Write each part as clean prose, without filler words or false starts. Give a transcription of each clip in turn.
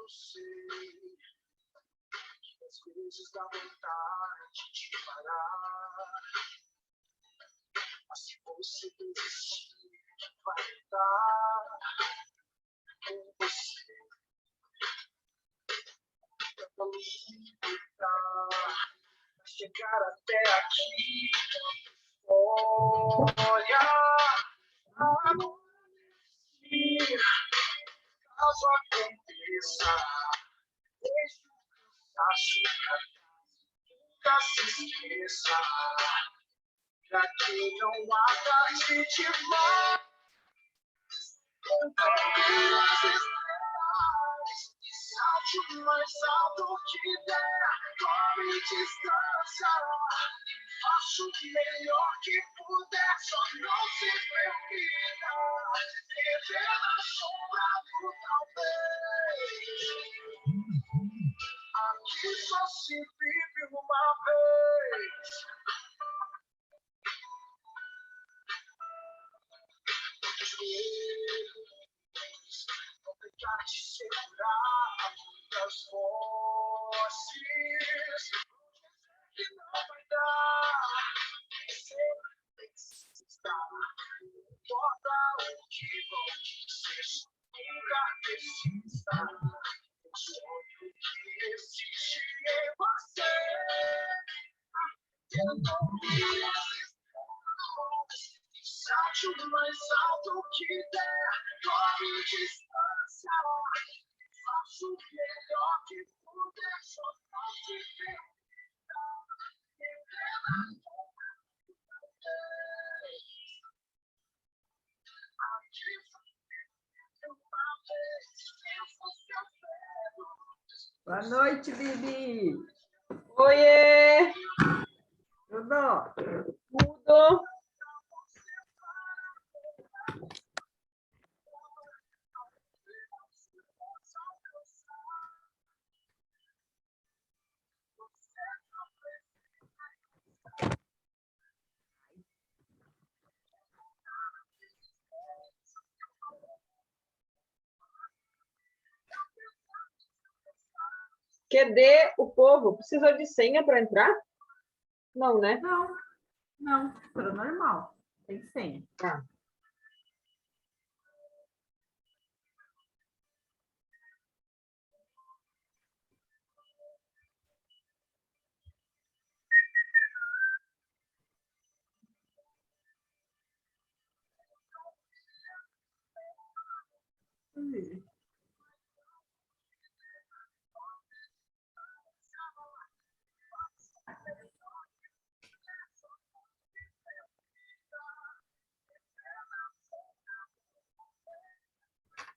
eu sei que às vezes dá vontade de parar. Mas se você desistir, vai estar com você. Tenta lutar, chegar até aqui. Olha, amanhecer, caso aconteça, deixe o cansaço, nunca se esqueça, pra que não acredite mais. Contemple as estrelas e salte o mais alto que der, tome distância. Faça o melhor que puder, só não se permita viver na sombra do talvez. Aqui só se vive uma vez. Joelhos, não tentar te segurar, muitas vozes que não vai dar. Sempre precisa, não importa o que vão dizer, nunca desista. O sonho que existe em você. Tentam me salte o mais alto que der, tome distância. Faça o melhor que puder, só não se permita viver na sombra do talvez. Aqui só vive uma vez, pensa seu medo. Boa noite, Bibi. Oiê! Tudo? Tudo? Cadê o povo? Precisou de senha para entrar? Não, né? Não, tudo normal. Tem senha. Tá.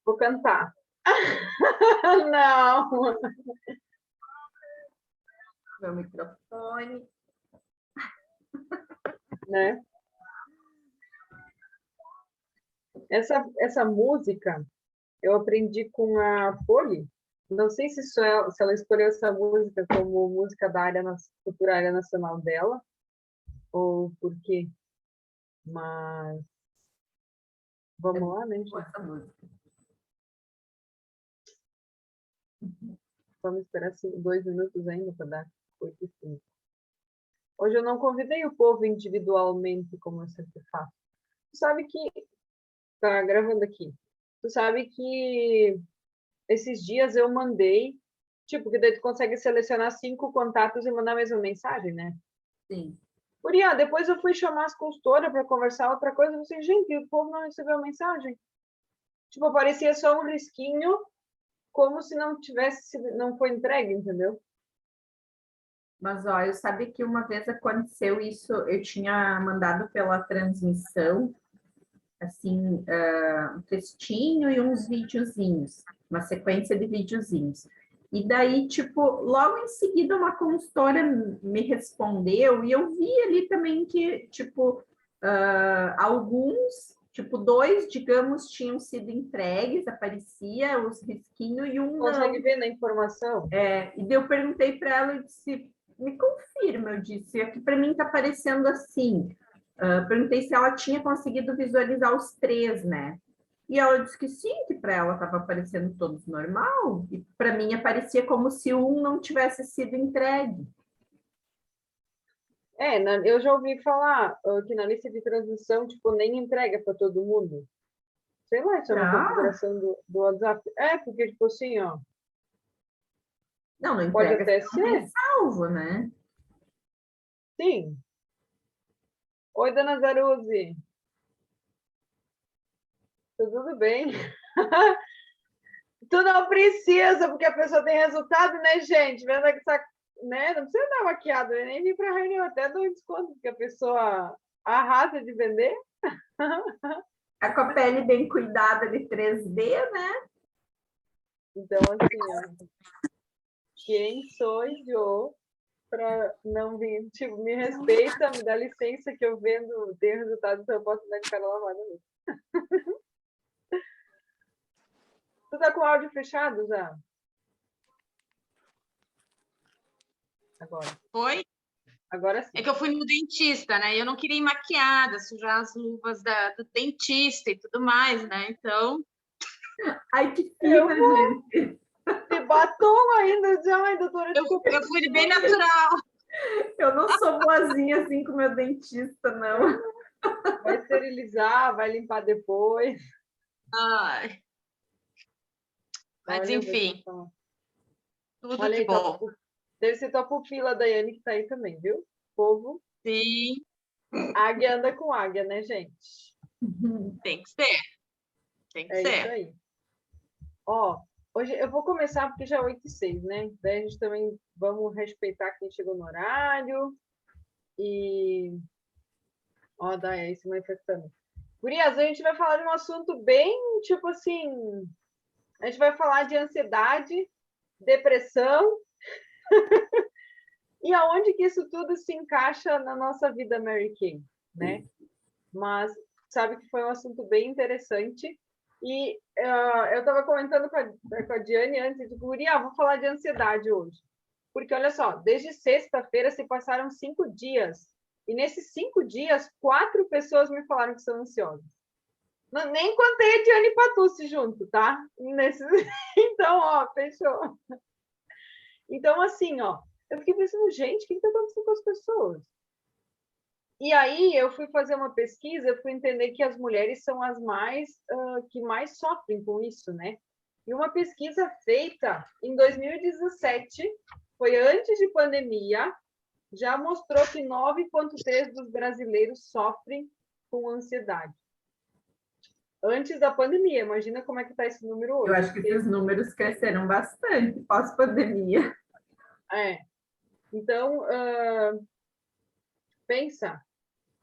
Vou cantar. Não. Meu microfone. Né? Essa música eu aprendi com a Poli. Não sei se ela escolheu essa música como música da área cultura área nacional dela ou por quê, mas vamos lá, né, gente? Essa música. Vamos esperar 2 minutos ainda para dar 8h05. Hoje eu não convidei o povo individualmente, como eu sempre faço. Tu sabe que... Tá gravando aqui. Tu sabe que esses dias eu mandei... Tipo, que daí tu consegue selecionar 5 contatos e mandar a mesma mensagem, né? Sim. Guria, depois eu fui chamar as consultoras para conversar outra coisa. Eu falei, gente, o povo não recebeu a mensagem. Tipo, aparecia só um risquinho, como se não não foi entregue, entendeu? Mas, ó, eu sabia que uma vez aconteceu isso, eu tinha mandado pela transmissão, assim, um textinho e uns videozinhos, uma sequência de videozinhos. E daí, tipo, logo em seguida uma consultora me respondeu e eu vi ali também que, tipo, alguns, tipo, 2, digamos, tinham sido entregues, aparecia os risquinhos e um Consegue não. ver na informação? E daí eu perguntei para ela e disse, me confirma, eu disse, aqui para mim está aparecendo assim. Perguntei se ela tinha conseguido visualizar os 3, né? E ela disse que sim, que para ela estava aparecendo todos normal, e para mim aparecia como se um não tivesse sido entregue. Eu já ouvi falar que na lista de transmissão, tipo, nem entrega para todo mundo. Sei lá, isso é uma Ah, configuração do WhatsApp. Porque, tipo assim, ó, não pode entrega até se não tem ser, salvo, né? sim. Oi, dona Zaruzi. Tudo bem? Tu não precisa, porque a pessoa tem resultado, né, gente? Vendo que essa, né? Não precisa dar maquiado, nem vir para reunião, até dou um desconto, porque a pessoa arrasa de vender. Tá com a pele bem cuidada de 3D, né? Então, assim, ó, quem sou eu para não vir? Tipo, me respeita, me dá licença que eu vendo, tenho resultado, então eu posso dar de cara lavada mesmo. Tu tá com o áudio fechado, já? Agora. Foi? Agora sim. É que eu fui no dentista, né? E eu não queria ir maquiada, sujar as luvas do dentista e tudo mais, né? Então, Ai, que Eu fina, vou gente. de batom ainda, já. Ai, doutora, eu, desculpa. eu fui bem natural. Eu não sou boazinha assim com meu dentista, não. Vai esterilizar, vai limpar depois. Ai, mas, Olha, eu vou te enfim, falar. tudo Olha de aí, bom. deve ser tua pupila, Daiane, que tá aí também, viu? Povo, Sim, águia anda com águia, né, gente? tem que ser. Tem que É isso ser. aí. Ó, hoje eu vou começar porque já é 8h06, né? Daí a gente também vamos respeitar quem chegou no horário. E. Ó, Dai aí se manifestando. Gurias, a gente vai falar de um assunto bem, tipo assim. A gente vai falar de ansiedade, depressão e aonde que isso tudo se encaixa na nossa vida, Mary Kay, né? Mas sabe que foi um assunto bem interessante. E eu estava comentando com a Diane antes, de Guria, vou falar de ansiedade hoje. Porque, olha só, desde sexta-feira se passaram 5 dias. E nesses 5 dias, 4 pessoas me falaram que são ansiosas. Não, nem contei a Diane Patucci junto, tá? Então, ó, fechou. Então, assim, ó, eu fiquei pensando, gente, o que está acontecendo com as pessoas? E aí eu fui fazer uma pesquisa, eu fui entender que as mulheres são as que mais sofrem com isso, né? E uma pesquisa feita em 2017, foi antes de pandemia, já mostrou que 9,3% dos brasileiros sofrem com ansiedade. Antes da pandemia, imagina como é que está esse número hoje. Eu acho que esses números cresceram bastante pós-pandemia. Então, pensa,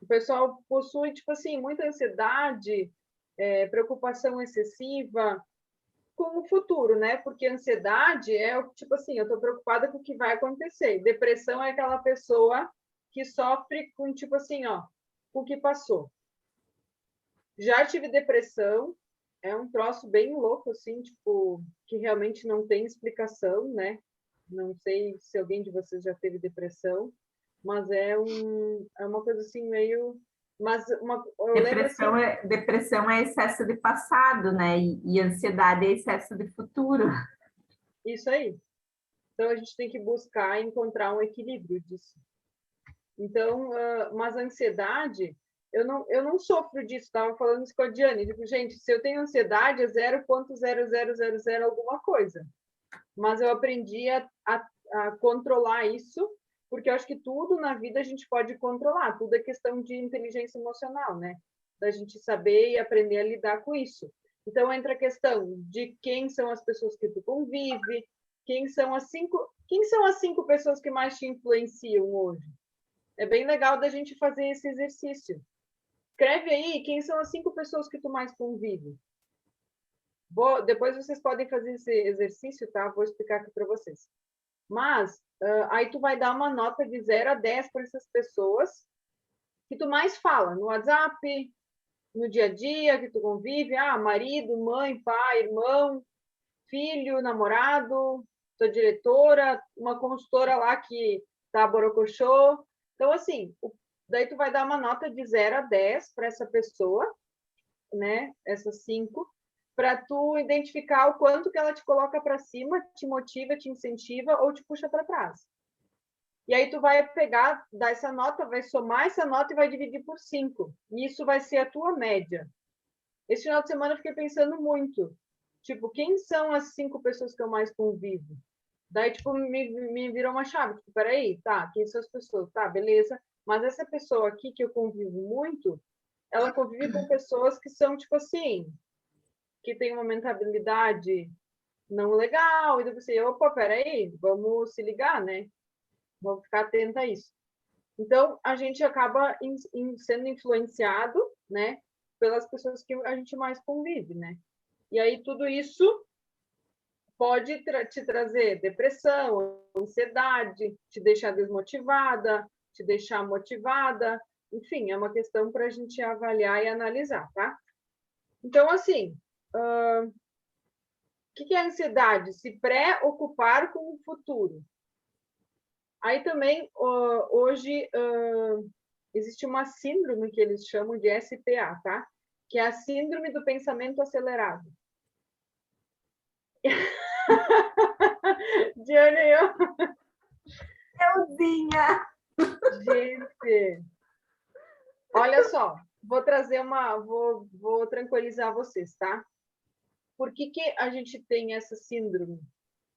o pessoal possui, tipo assim, muita ansiedade, preocupação excessiva com o futuro, né? Porque ansiedade é, tipo assim, eu estou preocupada com o que vai acontecer. Depressão é aquela pessoa que sofre com, tipo assim, ó, com o que passou. Já tive depressão, é um troço bem louco, assim, tipo, que realmente não tem explicação, né? Não sei se alguém de vocês já teve depressão, mas é uma coisa assim meio. Mas eu lembro assim. Depressão é excesso de passado, né? E ansiedade é excesso de futuro. Isso aí. Então a gente tem que buscar encontrar um equilíbrio disso. Então, mas a ansiedade, eu não sofro disso, estava falando isso com a Diane. Digo, gente, se eu tenho ansiedade é 0,0000 alguma coisa. Mas eu aprendi a controlar isso, porque eu acho que tudo na vida a gente pode controlar, tudo é questão de inteligência emocional, né? Da gente saber e aprender a lidar com isso. Então entra a questão de quem são as pessoas que tu convive, quem são as 5 pessoas que mais te influenciam hoje. É bem legal da gente fazer esse exercício. Escreve aí quem são as 5 pessoas que tu mais convive. Depois vocês podem fazer esse exercício, tá? Vou explicar aqui para vocês. Mas aí tu vai dar uma nota de 0 a 10 para essas pessoas que tu mais fala no WhatsApp, no dia a dia, que tu convive, marido, mãe, pai, irmão, filho, namorado, tua diretora, uma consultora lá que tá borocochô. Então, assim, daí tu vai dar uma nota de 0 a 10 para essa pessoa, né? Essas 5. para tu identificar o quanto que ela te coloca para cima, te motiva, te incentiva ou te puxa para trás. E aí tu vai pegar, dar essa nota, vai somar essa nota e vai dividir por 5. E isso vai ser a tua média. Esse final de semana eu fiquei pensando muito. Tipo, quem são as 5 pessoas que eu mais convivo? Daí, tipo, me virou uma chave. Tipo, peraí, tá, quem são as pessoas? Tá, beleza. Mas essa pessoa aqui que eu convivo muito, ela convive com pessoas que são, tipo assim, que tem uma mentalidade não legal. E eu pensei, opa, peraí, vamos se ligar, né? Vamos ficar atenta a isso. Então, a gente acaba sendo influenciado, né, pelas pessoas que a gente mais convive, né? E aí tudo isso pode te trazer depressão, ansiedade, te deixar desmotivada, te deixar motivada. Enfim, é uma questão para a gente avaliar e analisar, tá? Então, assim, o que é a ansiedade? Se preocupar com o futuro. Aí também, hoje, existe uma síndrome que eles chamam de SPA, tá? Que é a síndrome do pensamento acelerado. Diana, Euzinha! gente, olha só, vou trazer vou tranquilizar vocês, tá? Por que a gente tem essa síndrome?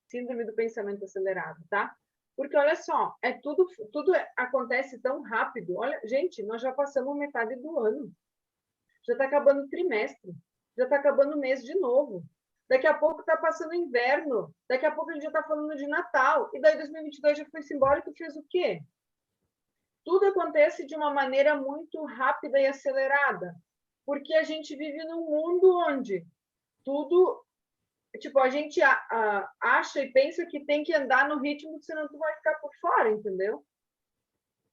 Síndrome do pensamento acelerado, tá? Porque olha só, tudo acontece tão rápido. Olha, gente, nós já passamos metade do ano. Já está acabando o trimestre. Já está acabando o mês de novo. Daqui a pouco está passando o inverno. Daqui a pouco a gente já está falando de Natal. E daí 2022 já foi simbólico e fez o quê? Tudo acontece de uma maneira muito rápida e acelerada. Porque a gente vive num mundo onde tudo... Tipo, a gente acha e pensa que tem que andar no ritmo, senão tu vai ficar por fora, entendeu?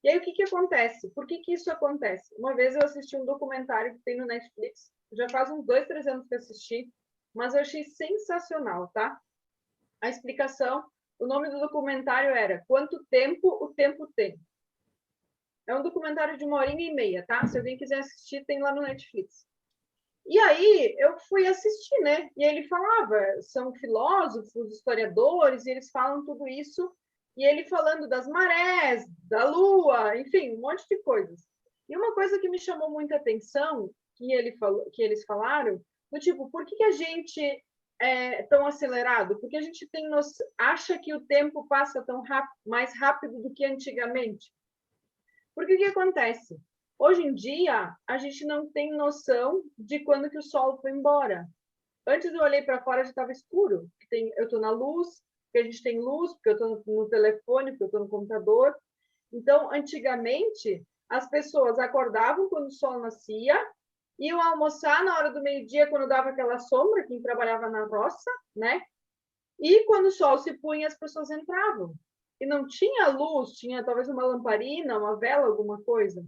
E aí, o que acontece? Por que isso acontece? Uma vez eu assisti um documentário que tem no Netflix, já faz uns 2, 3 anos que eu assisti, mas eu achei sensacional, tá? A explicação, o nome do documentário era Quanto Tempo o Tempo Tem. É um documentário de 1h30, tá? Se alguém quiser assistir, tem lá no Netflix. E aí, eu fui assistir, né? E ele falava, são filósofos, historiadores, e eles falam tudo isso, e ele falando das marés, da lua, enfim, um monte de coisas. E uma coisa que me chamou muita atenção, que eles falaram, do tipo, por que a gente é tão acelerado? Porque a gente acha que o tempo passa mais rápido do que antigamente. Porque o que acontece? Hoje em dia, a gente não tem noção de quando que o sol foi embora. Antes eu olhei para fora, já estava escuro. Eu estou na luz, porque a gente tem luz, porque eu estou no telefone, porque eu estou no computador. Então, antigamente, as pessoas acordavam quando o sol nascia, iam almoçar na hora do meio-dia, quando dava aquela sombra, quem trabalhava na roça, né? E quando o sol se punha, as pessoas entravam. E não tinha luz, tinha talvez uma lamparina, uma vela, alguma coisa.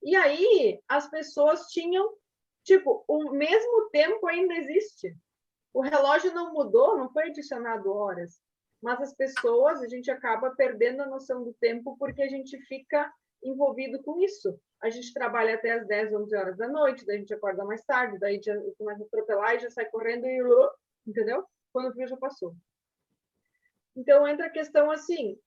E aí, as pessoas tinham, tipo, o mesmo tempo ainda existe. O relógio não mudou, não foi adicionado horas. Mas as pessoas, a gente acaba perdendo a noção do tempo porque a gente fica envolvido com isso. A gente trabalha até as 10, 11 horas da noite, daí a gente acorda mais tarde, daí a gente começa a atropelar e já sai correndo e... Entendeu? Quando o frio já passou. Então, entra a questão assim,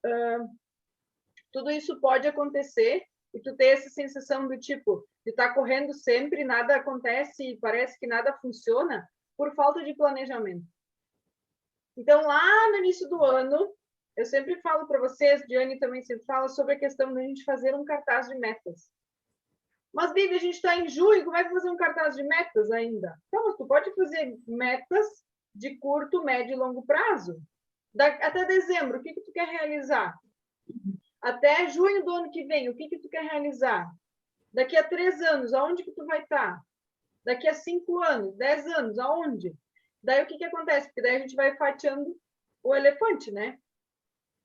tudo isso pode acontecer e tu ter essa sensação do tipo, de estar correndo sempre, nada acontece e parece que nada funciona por falta de planejamento. Então, lá no início do ano, eu sempre falo para vocês, Diane também sempre fala sobre a questão de a gente fazer um cartaz de metas. Mas, Bibi, a gente está em junho, como é que fazer um cartaz de metas ainda? Então, mas tu pode fazer metas de curto, médio e longo prazo. Até dezembro, o que tu quer realizar? Até junho do ano que vem, o que tu quer realizar? Daqui a 3 anos, aonde que tu vai estar? Daqui a 5 anos, 10 anos, aonde? Daí o que acontece? Porque daí a gente vai fatiando o elefante, né?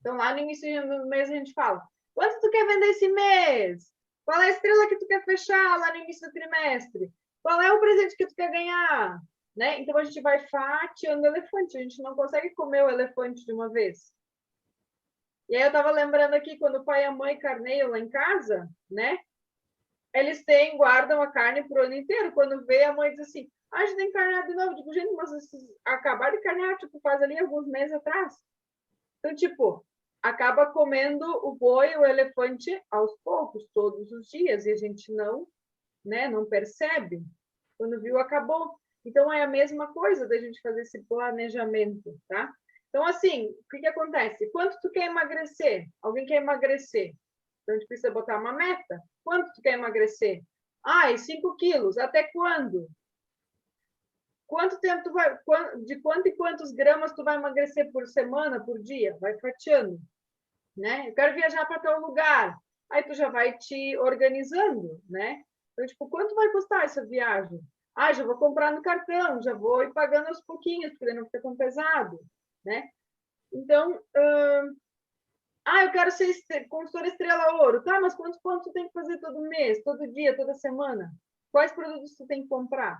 Então, lá no início do mês a gente fala, quanto tu quer vender esse mês? Qual é a estrela que tu quer fechar lá no início do trimestre? Qual é o presente que tu quer ganhar? Né? Então, a gente vai fatiando o elefante. A gente não consegue comer o elefante de uma vez. E aí eu estava lembrando aqui, quando o pai e a mãe carneiam lá em casa, né? Eles guardam a carne para o ano inteiro. Quando vê, a mãe diz assim, Ah, a gente tem que carnear de novo. Digo, gente, mas vocês acabaram de carnear, tipo, faz ali alguns meses atrás. Então, tipo, acaba comendo o boi, o elefante aos poucos, todos os dias, e a gente não, né, não percebe. Quando viu, acabou. Então, é a mesma coisa da gente fazer esse planejamento, tá? Então, assim, o que acontece? Quanto tu quer emagrecer? Alguém quer emagrecer? Então, a gente precisa botar uma meta. Quanto tu quer emagrecer? Ah, 5 quilos. Até quando? Quanto tempo tu vai, de quanto e quantos gramas tu vai emagrecer por semana, por dia? Vai fatiando, né? Eu quero viajar para tal lugar. Aí tu já vai te organizando, né? Então, tipo, quanto vai custar essa viagem? Ah, já vou comprar no cartão, já vou ir pagando aos pouquinhos, porque não fica tão pesado, né? Então, eu quero ser consultora Estrela Ouro. Tá, mas quantos pontos tu tem que fazer todo mês, todo dia, toda semana? Quais produtos tu tem que comprar?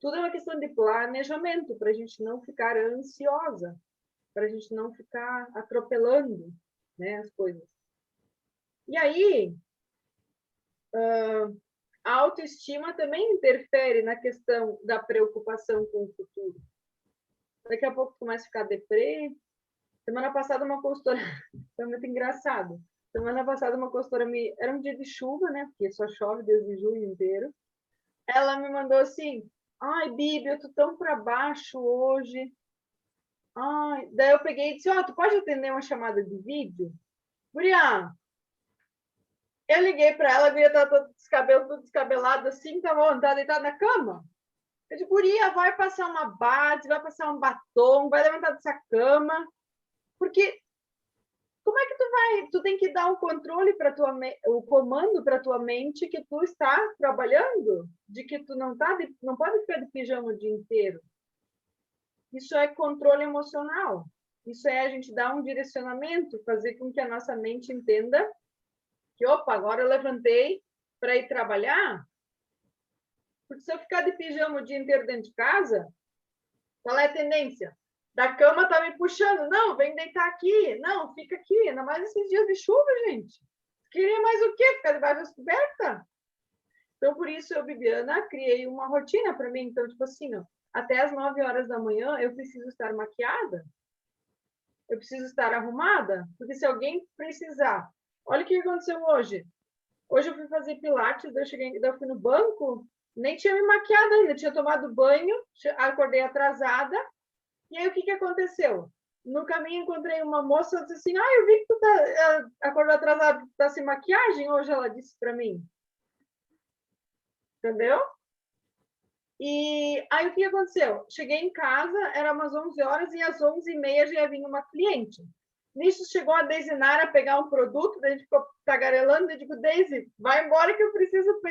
Tudo é uma questão de planejamento, para a gente não ficar ansiosa, para a gente não ficar atropelando, né, as coisas. E aí, a autoestima também interfere na questão da preocupação com o futuro. Daqui a pouco tu começa a ficar deprê. Semana passada, uma consultora... Foi muito engraçado. Semana passada, uma consultora me... Era um dia de chuva, né? Porque só chove desde julho inteiro. Ela me mandou assim: ai, Bibi, eu tô tão para baixo hoje. Ai, daí eu peguei e disse: ó, tu pode atender uma chamada de vídeo? Guria, eu liguei para ela, a guria tava todo descabelado assim, tava deitada na cama. Eu disse: guria, vai passar uma base, vai passar um batom, vai levantar dessa cama, porque como é que tu vai? Tu tem que dar um controle para tua o comando para tua mente que tu está trabalhando, de que tu não tá, não pode ficar de pijama o dia inteiro. Isso é controle emocional. Isso é a gente dar um direcionamento, fazer com que a nossa mente entenda que, opa, agora eu levantei para ir trabalhar. Porque se eu ficar de pijama o dia inteiro dentro de casa, qual é a tendência? Da cama tá me puxando. Não, vem deitar aqui. Não, fica aqui. Ainda mais esses dias de chuva, gente. Queria mais o quê? Ficar debaixo das cobertas? Então, por isso, eu, Bibiana, criei uma rotina para mim. Então, tipo assim, ó, até as 9 horas da manhã, eu preciso estar maquiada. Eu preciso estar arrumada. Porque se alguém precisar... Olha o que aconteceu hoje. Hoje eu fui fazer pilates, eu fui no banco, nem tinha me maquiado ainda, tinha tomado banho, acordei atrasada. E aí, o que aconteceu? No caminho, encontrei uma moça, ela disse assim: eu vi que tu acordou atrasada, tá sem maquiagem hoje, ela disse para mim. Entendeu? E aí, o que aconteceu? Cheguei em casa, era umas 11 horas, e às 11h30 já ia vir uma cliente. Nisso, chegou a Deise Nara pegar um produto, daí a gente ficou tagarelando, eu digo: Deise, vai embora que eu preciso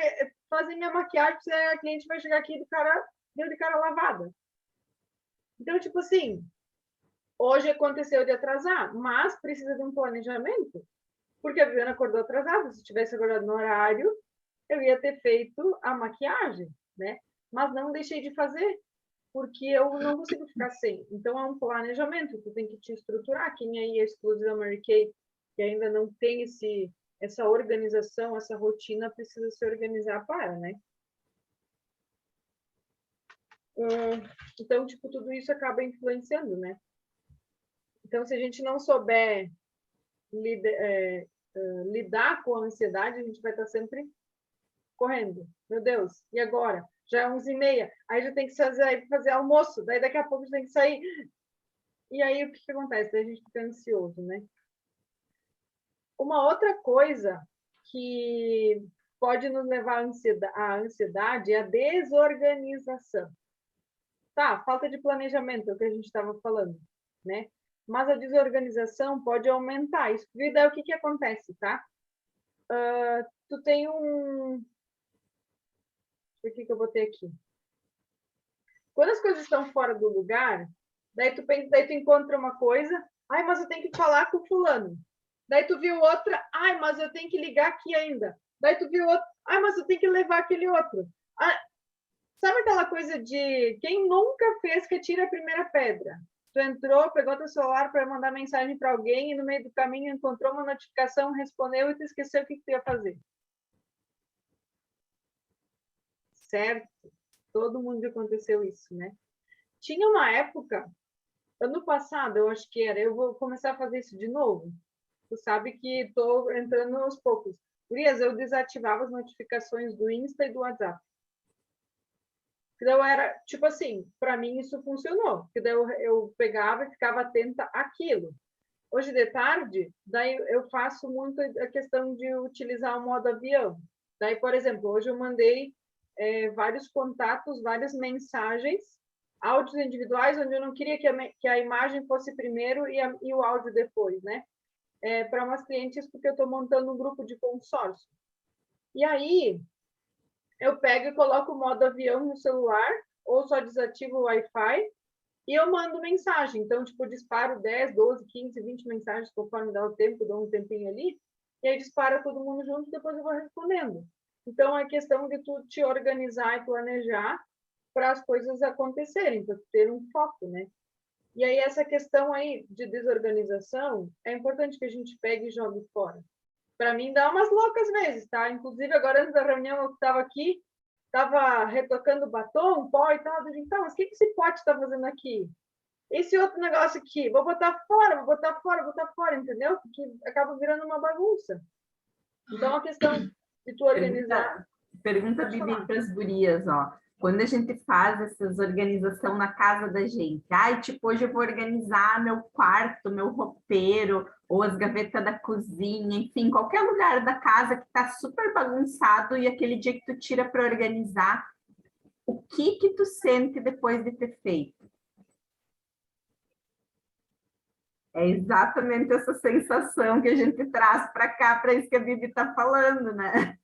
fazer minha maquiagem, porque a cliente vai chegar aqui de cara lavada. Então, tipo assim, hoje aconteceu de atrasar, mas precisa de um planejamento, porque a Viviana acordou atrasada. Se tivesse acordado no horário, eu ia ter feito a maquiagem, né? Mas não deixei de fazer, porque eu não consigo ficar sem. Então, é um planejamento, tu tem que te estruturar. Quem aí é exclusivo da Mary Kay, que ainda não tem essa organização, essa rotina, precisa se organizar para, né? Então, tipo, tudo isso acaba influenciando, né? Então, se a gente não souber lidar com a ansiedade, a gente vai estar sempre correndo. Meu Deus, e agora? Já é 11h30, aí já tem que fazer almoço, daí daqui a pouco já tem que sair. E aí, o que acontece? Daí a gente fica ansioso, né? Uma outra coisa que pode nos levar à ansiedade é a desorganização. Tá, falta de planejamento, é o que a gente estava falando, né? Mas a desorganização pode aumentar isso. E daí o que acontece, tá? Tu tem um... O que eu botei aqui? Quando as coisas estão fora do lugar, daí tu encontra uma coisa, mas eu tenho que falar com o fulano. Daí tu viu outra, mas eu tenho que ligar aqui ainda. Daí tu viu outra, mas eu tenho que levar aquele outro. Sabe aquela coisa de quem nunca fez que tira a primeira pedra? Tu entrou, pegou teu celular para mandar mensagem para alguém e no meio do caminho encontrou uma notificação, respondeu e tu esqueceu o que tu ia fazer. Certo? todo mundo já aconteceu isso, né? Tinha uma época, ano passado, eu acho que era, eu vou começar a fazer isso de novo. Tu sabe que estou entrando aos poucos. Gurias, eu desativava as notificações do Insta e do WhatsApp. Então, era, tipo assim, para mim isso funcionou. Porque daí eu pegava e ficava atenta àquilo. Hoje de tarde, daí eu faço muito a questão de utilizar o modo avião. Daí, por exemplo, hoje eu mandei vários contatos, várias mensagens, áudios individuais, onde eu não queria que a imagem fosse primeiro e o áudio depois, né? Para umas clientes, porque eu estou montando um grupo de consórcio. E aí, eu pego e coloco o modo avião no celular, ou só desativo o Wi-Fi, e eu mando mensagem. Então, tipo, disparo 10, 12, 15, 20 mensagens, conforme dá o tempo, dou um tempinho ali, e aí dispara todo mundo junto, e depois eu vou respondendo. Então, é questão de tu te organizar e planejar para as coisas acontecerem, para ter um foco, né? E aí, essa questão aí de desorganização, é importante que a gente pegue e jogue fora. Para mim, dá umas loucas vezes, tá? Inclusive, agora, antes da reunião, eu estava aqui, estava retocando batom, pó e tal. Eu disse, então, mas o que esse pote está fazendo aqui? Esse outro negócio aqui, vou botar fora, vou botar fora, vou botar fora, entendeu? Porque acaba virando uma bagunça. Então, a questão de tu organizar... Pergunta Bibi para as gurias, ó. Quando a gente faz essas organização na casa da gente, ai, tipo, hoje eu vou organizar meu quarto, meu roupeiro, ou as gavetas da cozinha, enfim, qualquer lugar da casa que está super bagunçado e aquele dia que tu tira para organizar, o que tu sente depois de ter feito? É exatamente essa sensação que a gente traz para cá, para isso que a Bibi está falando, né?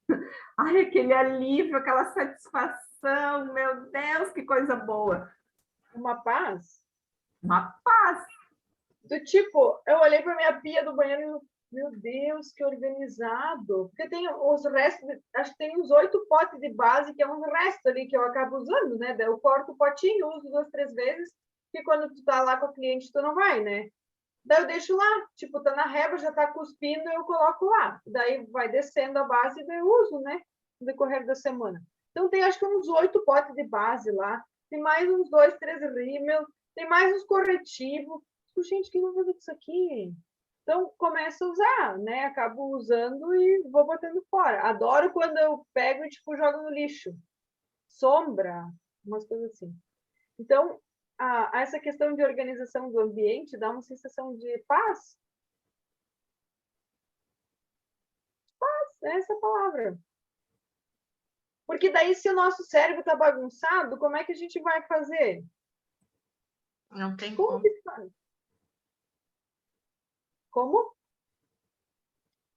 Ai, aquele alívio, aquela satisfação, meu Deus, que coisa boa. Uma paz. Uma paz. Do tipo, eu olhei para minha pia do banheiro e, meu Deus, que organizado. Porque tem os restos, acho que tem uns 8 potes de base, que é um resto ali que eu acabo usando, né? Daí eu corto o potinho, uso 2, 3 vezes, porque quando tu tá lá com a cliente, tu não vai, né? Daí eu deixo lá, tipo, tá na régua, já tá cuspindo, eu coloco lá. Daí vai descendo a base e daí eu uso, né? No decorrer da semana. Então tem acho que uns 8 potes de base lá. Tem mais uns 2, 3 rímel. Tem mais uns corretivos. Gente, o que eu vou fazer com isso aqui? Então começo a usar, né? Acabo usando e vou botando fora. Adoro quando eu pego e tipo, jogo no lixo. Sombra, umas coisas assim. Então, essa questão de organização do ambiente dá uma sensação de paz. Paz, é essa a palavra. Porque daí, se o nosso cérebro está bagunçado, como é que a gente vai fazer? Não tem Como como. que faz? Como?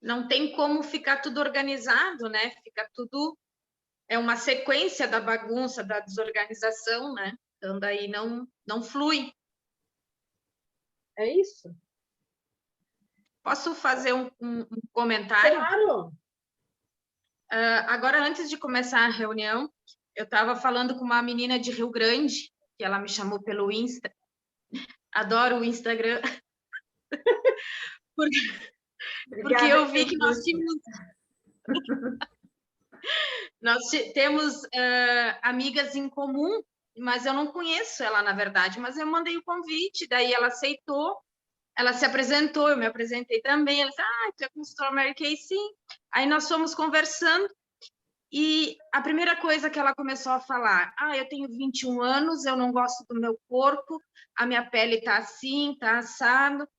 Não tem como ficar tudo organizado, né? Fica tudo... É uma sequência da bagunça, da desorganização, né? Então, daí não flui. É isso? Posso fazer um comentário? Claro! Agora, antes de começar a reunião, eu estava falando com uma menina de Rio Grande, que ela me chamou pelo Insta. Adoro o Instagram. Porque eu vi que nós temos amigas em comum, mas eu não conheço ela, na verdade. Mas eu mandei o convite, daí ela aceitou. Ela se apresentou, eu me apresentei também. Ela disse, tu é consultora Mary Kay? Sim. Aí nós fomos conversando e a primeira coisa que ela começou a falar, eu tenho 21 anos, eu não gosto do meu corpo, a minha pele está assim, está assado.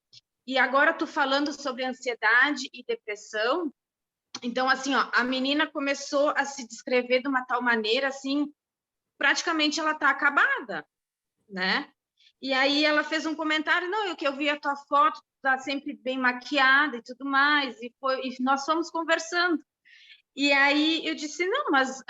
E agora tu falando sobre ansiedade e depressão. Então, assim, ó, a menina começou a se descrever de uma tal maneira, assim, praticamente ela está acabada, né? E aí ela fez um comentário, não, eu vi a tua foto, tá sempre bem maquiada e tudo mais, e nós fomos conversando. E aí eu disse, não, mas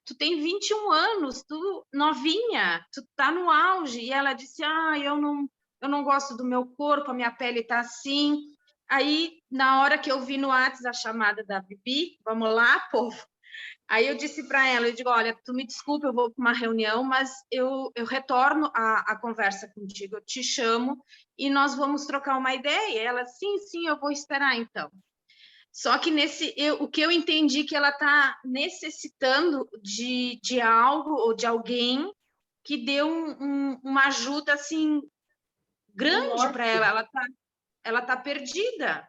tu tem 21 anos, tu novinha, tu tá no auge. E ela disse, eu não gosto do meu corpo, a minha pele tá assim. Aí, na hora que eu vi no WhatsApp a chamada da Bibi, vamos lá, povo. Aí eu disse para ela, eu digo, olha, tu me desculpa, eu vou para uma reunião, mas eu retorno a conversa contigo, eu te chamo e nós vamos trocar uma ideia. E ela, sim, eu vou esperar então. Só que o que eu entendi que ela está necessitando de algo ou de alguém que dê uma ajuda assim grande para ela. Ela tá perdida.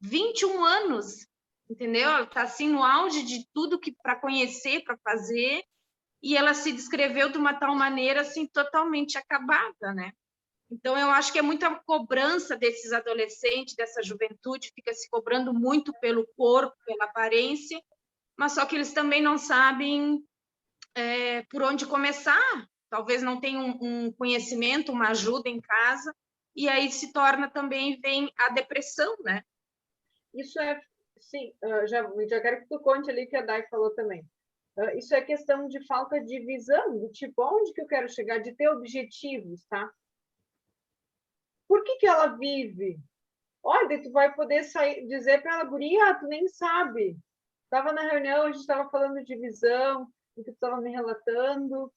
21 anos, entendeu? Ela está assim no auge de tudo que para conhecer, para fazer, e ela se descreveu de uma tal maneira assim totalmente acabada, né? Então, eu acho que é muita cobrança desses adolescentes, dessa juventude, fica se cobrando muito pelo corpo, pela aparência, mas só que eles também não sabem por onde começar. Talvez não tenham um conhecimento, uma ajuda em casa, e aí se torna também, vem a depressão, né? Isso é, sim, já quero que tu conte ali que a Dai falou também. Isso é questão de falta de visão, do tipo, onde que eu quero chegar, de ter objetivos, tá? Por que ela vive? Olha, tu vai poder dizer para ela, guria, tu nem sabe. Estava na reunião, a gente estava falando de visão, o que tu estava me relatando.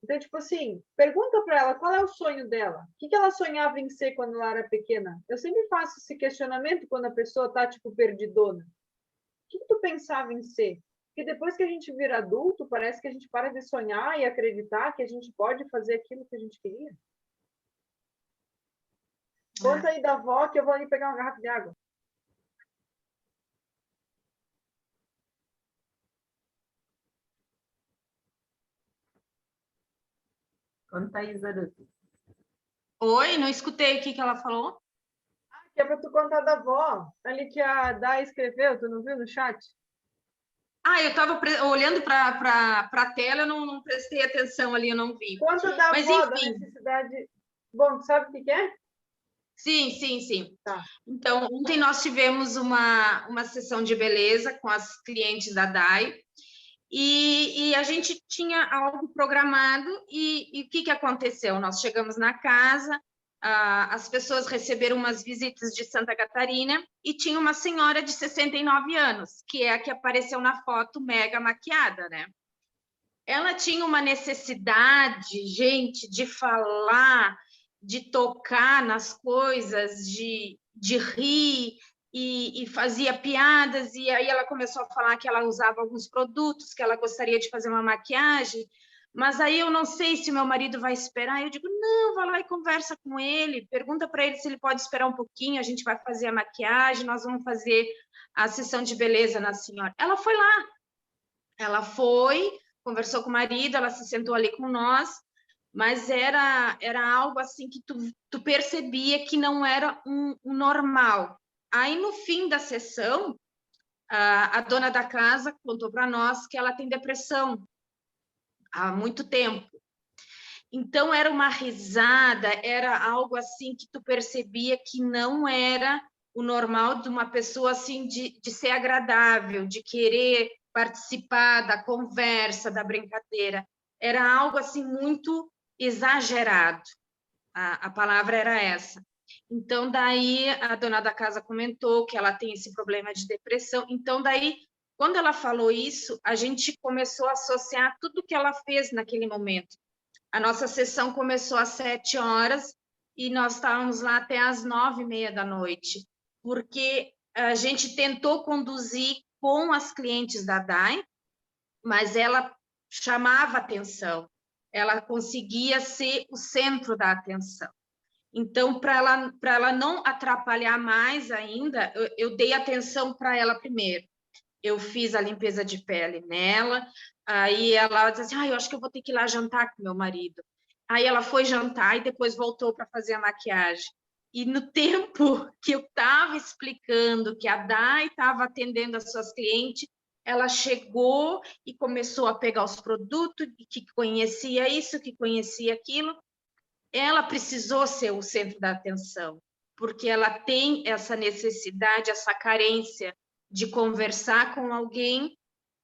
Então, tipo assim, pergunta para ela qual é o sonho dela. O que ela sonhava em ser quando ela era pequena? Eu sempre faço esse questionamento quando a pessoa está, tipo, perdidona. O que tu pensava em ser? Porque depois que a gente vira adulto, parece que a gente para de sonhar e acreditar que a gente pode fazer aquilo que a gente queria. Conta aí da avó que eu vou ali pegar uma garrafa de água. Conta aí, Zaruto. Oi, não escutei o que ela falou. Que é para tu contar da avó. Ali que a Dai escreveu, tu não viu no chat? Eu estava olhando para a tela, eu não prestei atenção ali, eu não vi. Conta da Mas, avó, enfim. da necessidade... Bom, tu sabe o que é? Sim. Tá. Então, ontem nós tivemos uma sessão de beleza com as clientes da DAI e a gente tinha algo programado e o que aconteceu? Nós chegamos na casa, as pessoas receberam umas visitas de Santa Catarina e tinha uma senhora de 69 anos, que é a que apareceu na foto mega maquiada, né? Ela tinha uma necessidade, gente, de falar, de tocar nas coisas, de rir e fazia piadas. E aí ela começou a falar que ela usava alguns produtos, que ela gostaria de fazer uma maquiagem. Mas aí eu não sei se meu marido vai esperar. Eu digo, não, vai lá e conversa com ele, pergunta para ele se ele pode esperar um pouquinho, a gente vai fazer a maquiagem, nós vamos fazer a sessão de beleza na senhora. Ela foi lá, ela foi, conversou com o marido, ela se sentou ali com nós, mas era algo assim que tu percebia que não era um normal. Aí, no fim da sessão, a dona da casa contou para nós que ela tem depressão há muito tempo. Então, era uma risada, era algo assim que tu percebia que não era o normal de uma pessoa assim de ser agradável, de querer participar da conversa, da brincadeira. Era algo assim muito exagerado. A palavra era essa. Então, daí a dona da casa comentou que ela tem esse problema de depressão. Então, daí, quando ela falou isso, a gente começou a associar tudo que ela fez naquele momento. A nossa sessão começou às 7 horas e nós estávamos lá até às 9h30 da noite, porque a gente tentou conduzir com as clientes da DAI, mas ela chamava atenção, ela conseguia ser o centro da atenção. Então, para ela não atrapalhar mais ainda, eu dei atenção para ela primeiro. Eu fiz a limpeza de pele nela, aí ela disse assim, eu acho que eu vou ter que ir lá jantar com meu marido. Aí ela foi jantar e depois voltou para fazer a maquiagem. E no tempo que eu estava explicando que a Dai estava atendendo as suas clientes, ela chegou e começou a pegar os produtos, que conhecia isso, que conhecia aquilo. Ela precisou ser o centro da atenção, porque ela tem essa necessidade, essa carência de conversar com alguém,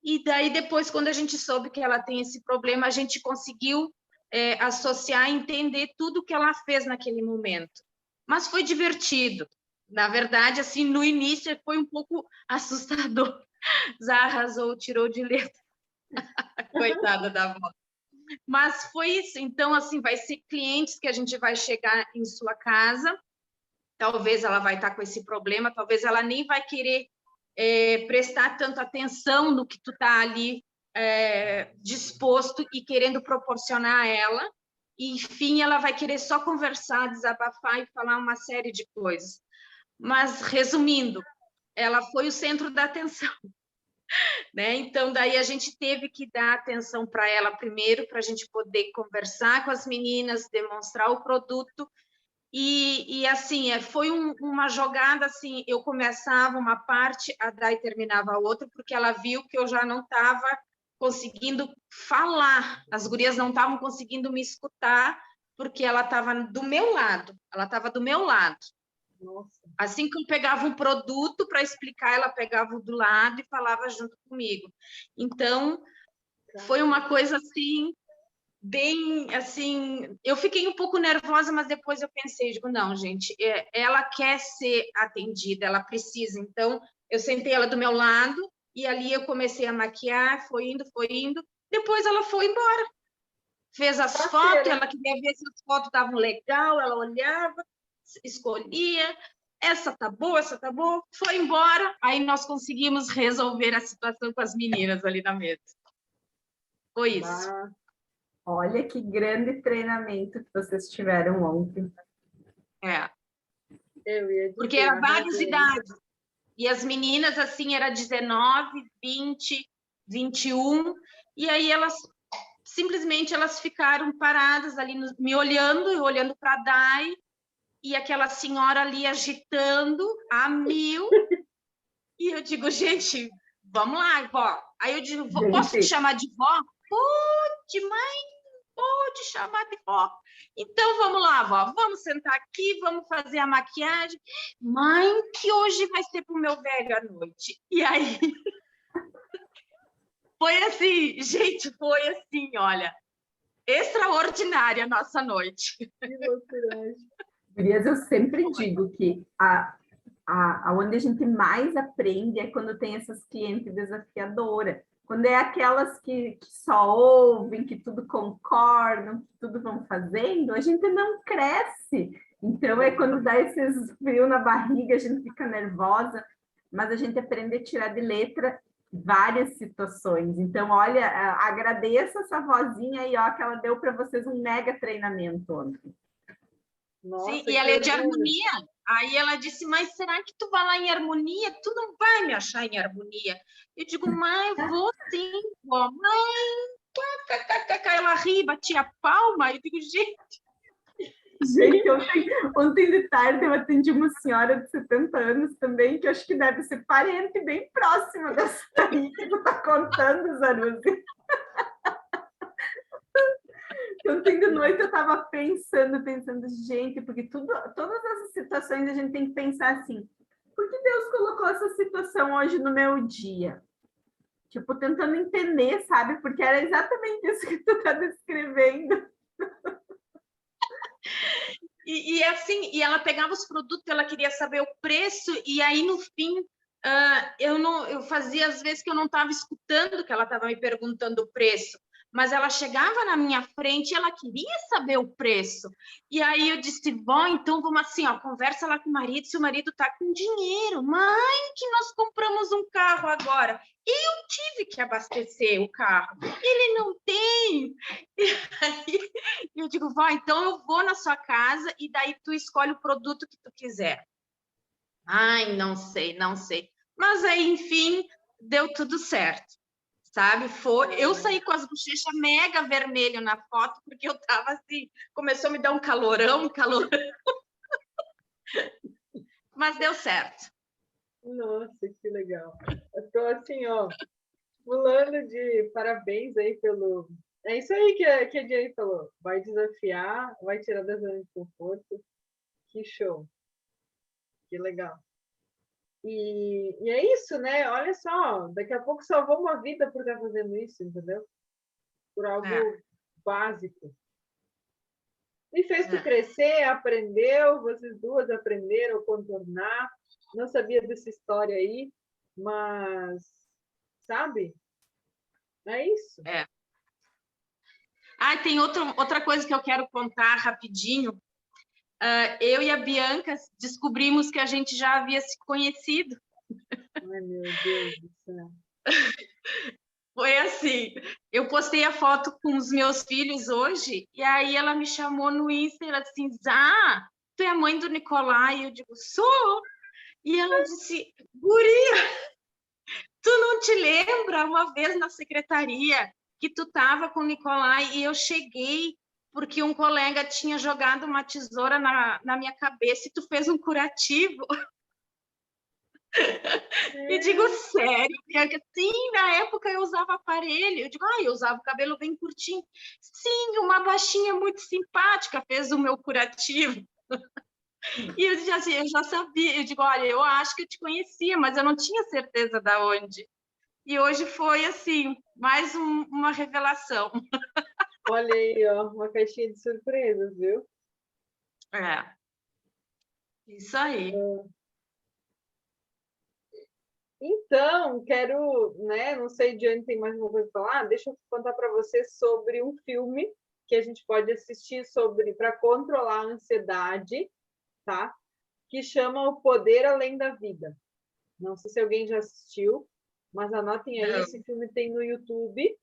e daí depois, quando a gente soube que ela tem esse problema, a gente conseguiu associar e entender tudo que ela fez naquele momento. Mas foi divertido. Na verdade, assim, no início foi um pouco assustador. Zá arrasou, tirou de letra. Coitada da avó. Mas foi isso. Então, assim, vai ser clientes que a gente vai chegar em sua casa, talvez ela vai estar com esse problema, talvez ela nem vai querer prestar tanta atenção no que tu está ali disposto e querendo proporcionar a ela. E, enfim, ela vai querer só conversar, desabafar e falar uma série de coisas. Mas, resumindo, ela foi o centro da atenção. Né? Então, daí a gente teve que dar atenção para ela primeiro, para a gente poder conversar com as meninas, demonstrar o produto. E assim, foi uma jogada, assim, eu começava uma parte, a Dai terminava a outra, porque ela viu que eu já não estava conseguindo falar, as gurias não estavam conseguindo me escutar, porque ela estava do meu lado, Nossa. Assim que eu pegava um produto para explicar, ela pegava o do lado e falava junto comigo. Então, foi uma coisa assim, bem assim, eu fiquei um pouco nervosa, mas depois eu pensei, digo, não, gente, ela quer ser atendida, ela precisa. Então, eu sentei ela do meu lado e ali eu comecei a maquiar, foi indo. Depois ela foi embora. Fez as fotos, ela queria ver se as fotos estavam legal, ela olhava, escolhia, essa tá boa, foi embora, aí nós conseguimos resolver a situação com as meninas ali na mesa. Foi isso. Olha que grande treinamento que vocês tiveram ontem. Porque eram várias idades. E as meninas, assim, era 19, 20, 21. E aí elas, simplesmente, elas ficaram paradas ali, me olhando, eu olhando para a Dai, e aquela senhora ali agitando a mil. E eu digo, gente, vamos lá, vó. Aí eu digo, posso te chamar de vó? Pode, mãe, pode chamar de vó. Então, vamos lá, vó, vamos sentar aqui, vamos fazer a maquiagem. Mãe, que hoje vai ser pro meu velho à noite. E aí, foi assim, gente, foi assim, olha, extraordinária a nossa noite. Que loucura. Gurias, eu sempre digo que onde a gente mais aprende é quando tem essas clientes desafiadoras. Quando é aquelas que só ouvem, que tudo concordam, que tudo vão fazendo, a gente não cresce. Então, é quando dá esses frio na barriga, a gente fica nervosa, mas a gente aprende a tirar de letra várias situações. Então, olha, agradeço essa vozinha aí, ó, que ela deu para vocês um mega treinamento ontem. Nossa, sim, e ela é de harmonia. Aí ela disse, mas será que tu vai lá em harmonia? Tu não vai me achar em harmonia. Eu digo, mãe, vou sim, vó. Mãe, ela ri, batia palma. Eu digo, gente... Gente, ontem de tarde eu atendi uma senhora de 70 anos também, que acho que deve ser parente bem próxima dessa aí que tu tá contando, Zanuzzi. Ontem de noite eu estava pensando, gente, porque todas essas situações a gente tem que pensar assim, por que Deus colocou essa situação hoje no meu dia? Tipo, tentando entender, sabe? Porque era exatamente isso que tu tá descrevendo. E assim, e ela pegava os produtos, ela queria saber o preço, e aí no fim eu fazia às vezes que eu não estava escutando que ela estava me perguntando o preço, mas ela chegava na minha frente e ela queria saber o preço. E aí eu disse, bom, então vamos assim, ó, conversa lá com o marido, se o marido está com dinheiro. Mãe, que nós compramos um carro agora. Eu tive que abastecer o carro. Ele não tem. E aí eu digo, vó, então eu vou na sua casa e daí tu escolhe o produto que tu quiser. Ai, não sei. Mas aí, enfim, deu tudo certo. Sabe? Eu saí com as bochechas mega vermelhas na foto, porque eu tava assim, começou a me dar um calorão. Mas deu certo. Nossa, que legal. Eu tô assim, ó, pulando de parabéns aí pelo... É isso aí que a Jay falou. Vai desafiar, vai tirar da zona de conforto. Que show. Que legal. E é isso, né? Olha só, daqui a pouco salvou uma vida por estar fazendo isso, entendeu? Por algo básico. E fez tu crescer, aprendeu, vocês duas aprenderam a contornar. Não sabia dessa história aí, mas, sabe? É isso. Tem outra coisa que eu quero contar rapidinho. Eu e a Bianca descobrimos que a gente já havia se conhecido. Ai, meu Deus do céu. Foi assim, eu postei a foto com os meus filhos hoje, e aí ela me chamou no Insta, e ela disse, ah, tu é a mãe do Nicolai? E eu digo, sou. E ela disse, guria, tu não te lembra uma vez na secretaria que tu estava com o Nicolai e eu cheguei porque um colega tinha jogado uma tesoura na minha cabeça e tu fez um curativo? E digo, sério, Bianca? Sim, na época eu usava aparelho. Eu digo, eu usava o cabelo bem curtinho. Sim, uma baixinha muito simpática fez o meu curativo. E eu já sabia. Eu digo, olha, eu acho que eu te conhecia, mas eu não tinha certeza de onde. E hoje foi, assim, mais uma revelação. Olha aí, ó, uma caixinha de surpresas, viu? É, isso aí. Então, quero, né? Não sei de onde tem mais uma coisa para falar. Deixa eu contar para você sobre um filme que a gente pode assistir sobre para controlar a ansiedade, tá? Que chama O Poder Além da Vida. Não sei se alguém já assistiu, mas anotem aí, esse filme tem no YouTube.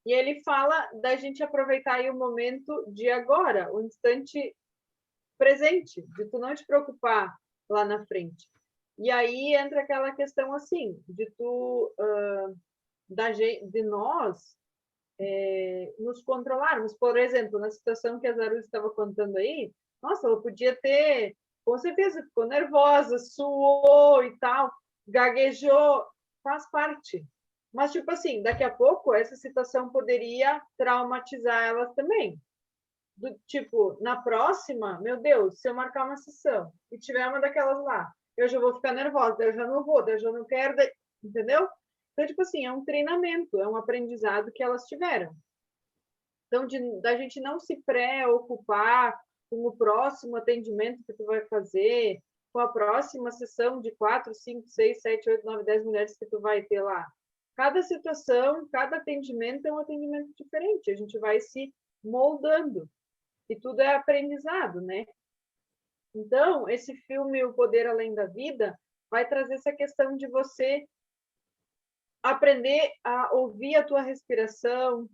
E ele fala da gente aproveitar aí o momento de agora, o instante presente, de tu não te preocupar lá na frente. E aí entra aquela questão assim, de tu, de nós nos controlarmos. Por exemplo, na situação que a Zaru estava contando aí, nossa, ela podia ter, com certeza, ficou nervosa, suou e tal, gaguejou, faz parte. Mas, tipo assim, daqui a pouco essa situação poderia traumatizar ela também. Do tipo, na próxima, meu Deus, se eu marcar uma sessão e tiver uma daquelas lá, eu já vou ficar nervosa, eu já não vou, eu já não quero, entendeu? Então, tipo assim, é um treinamento, é um aprendizado que elas tiveram. Então, da gente não se preocupar com o próximo atendimento que tu vai fazer, com a próxima sessão de 4, 5, 6, 7, 8, 9, 10 mulheres que tu vai ter lá. Cada situação, cada atendimento é um atendimento diferente. A gente vai se moldando. E tudo é aprendizado, né? Então, esse filme O Poder Além da Vida vai trazer essa questão de você aprender a ouvir a tua respiração,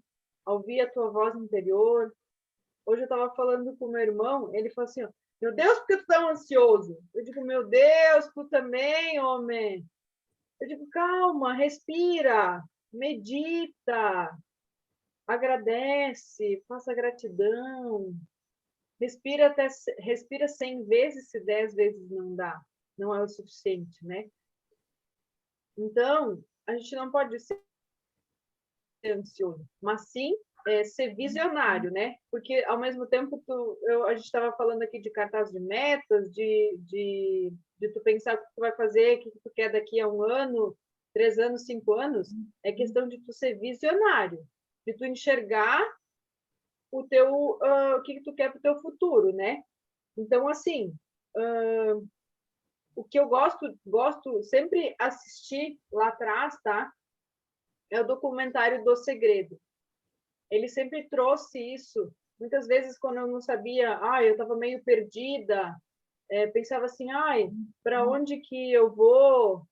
a ouvir a tua voz interior. Hoje eu estava falando com o meu irmão, ele falou assim, meu Deus, por que tu tá ansioso? Eu digo, meu Deus, tu também, homem. Eu digo, calma, respira, medita, agradece, faça gratidão. Respira 100 vezes, se 10 vezes não dá. Não é o suficiente, né? Então, a gente não pode ser ansioso, mas sim ser visionário, né? Porque, ao mesmo tempo, a gente estava falando aqui de cartaz de metas, de tu pensar o que tu vai fazer, o que tu quer daqui a 1 ano, 3 anos, 5 anos. É questão de tu ser visionário, de tu enxergar o que tu quer para o teu futuro, né? Então, assim, o que eu gosto sempre assistir lá atrás, tá? É o documentário do Segredo. Ele sempre trouxe isso. Muitas vezes, quando eu não sabia, eu estava meio perdida, pensava assim, para onde que eu vou?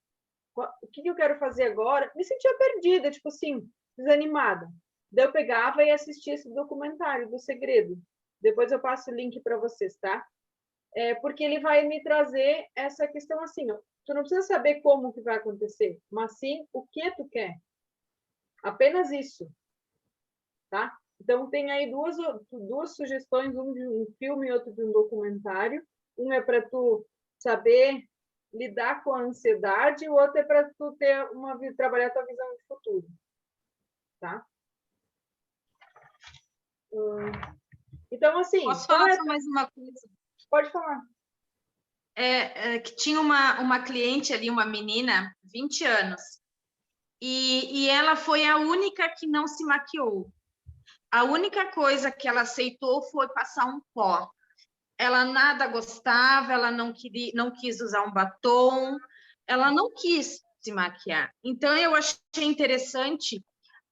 O que eu quero fazer agora? Me sentia perdida, tipo assim, desanimada. Daí eu pegava e assistia esse documentário do Segredo. Depois eu passo o link para vocês, tá? Porque ele vai me trazer essa questão assim, tu não precisa saber como que vai acontecer, mas sim o que tu quer. Apenas isso, tá? Então tem aí duas sugestões, um de um filme e outro de um documentário. Um é para tu saber lidar com a ansiedade, o outro é para tu ter trabalhar tua visão de futuro, tá? Então assim, posso falar só mais uma coisa? Pode falar. Que tinha uma cliente ali, uma menina, 20 anos, e ela foi a única que não se maquiou. A única coisa que ela aceitou foi passar um pó. Ela nada gostava, ela não quis usar um batom, ela não quis se maquiar. Então, eu achei interessante,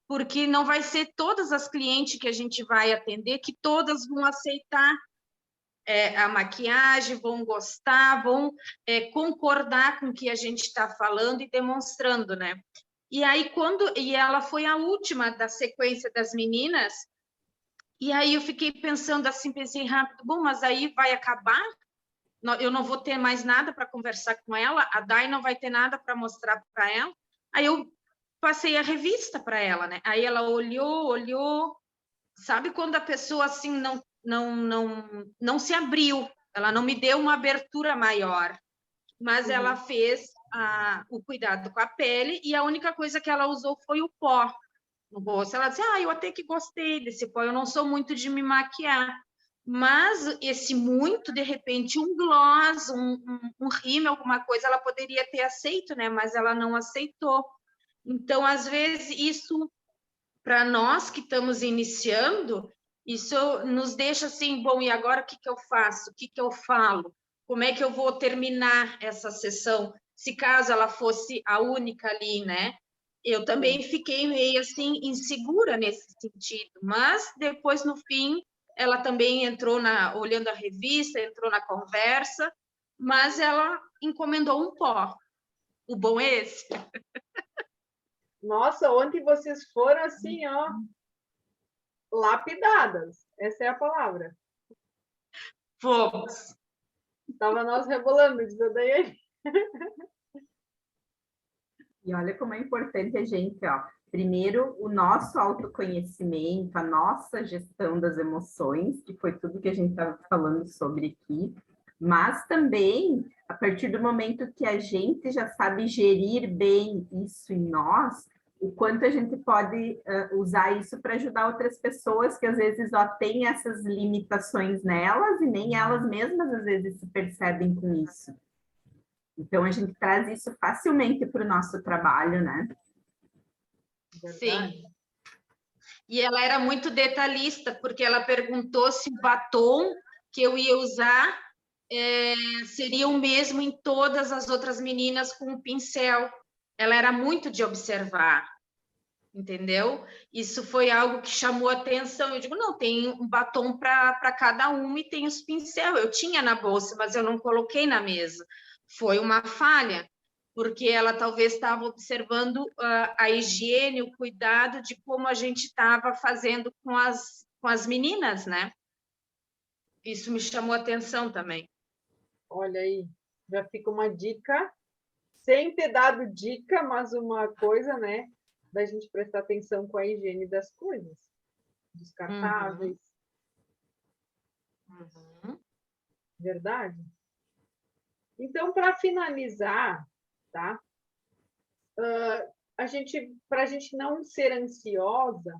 porque não vai ser todas as clientes que a gente vai atender que todas vão aceitar a maquiagem, vão gostar, vão concordar com o que a gente está falando e demonstrando, né? E aí, e ela foi a última da sequência das meninas, e aí eu fiquei pensando assim, pensei rápido, bom, mas aí vai acabar? Eu não vou ter mais nada para conversar com ela, a Dai não vai ter nada para mostrar para ela. Aí eu passei a revista para ela, né? Aí ela olhou, sabe quando a pessoa assim não se abriu, ela não me deu uma abertura maior, mas ela fez o cuidado com a pele e a única coisa que ela usou foi o pó no rosto. Ela disse, eu até que gostei desse pó, eu não sou muito de me maquiar. Mas esse muito, de repente, um gloss, um rímel, alguma coisa, ela poderia ter aceito, né? Mas ela não aceitou. Então, às vezes, isso, para nós que estamos iniciando, isso nos deixa assim, bom, e agora o que eu faço? O que eu falo? Como é que eu vou terminar essa sessão? Se caso ela fosse a única ali, né? Eu também fiquei meio assim, insegura nesse sentido. Mas depois, no fim, ela também entrou olhando a revista, entrou na conversa, mas ela encomendou um pó. O bom é esse. Nossa, ontem vocês foram assim, ó, lapidadas. Essa é a palavra. Fomos. Estava nós rebolando, diz a Daiane. E olha como é importante a gente, ó, primeiro, o nosso autoconhecimento, a nossa gestão das emoções, que foi tudo que a gente estava falando sobre aqui, mas também, a partir do momento que a gente já sabe gerir bem isso em nós, o quanto a gente pode usar isso para ajudar outras pessoas que às vezes ó, têm essas limitações nelas e nem elas mesmas às vezes se percebem com isso. Então, a gente traz isso facilmente para o nosso trabalho, né? Sim. E ela era muito detalhista, porque ela perguntou se o batom que eu ia usar seria o mesmo em todas as outras meninas com o pincel. Ela era muito de observar, entendeu? Isso foi algo que chamou a atenção. Eu digo, não, tem um batom para cada uma e tem os pincel. Eu tinha na bolsa, mas eu não coloquei na mesa. Foi uma falha, porque ela talvez estava observando a higiene, o cuidado de como a gente estava fazendo com as meninas, né? Isso me chamou a atenção também. Olha aí, já fica uma dica, sem ter dado dica, mas uma coisa, né? Da gente prestar atenção com a higiene das coisas, descartáveis. Verdade? Então, para finalizar, tá? Para a gente não ser ansiosa,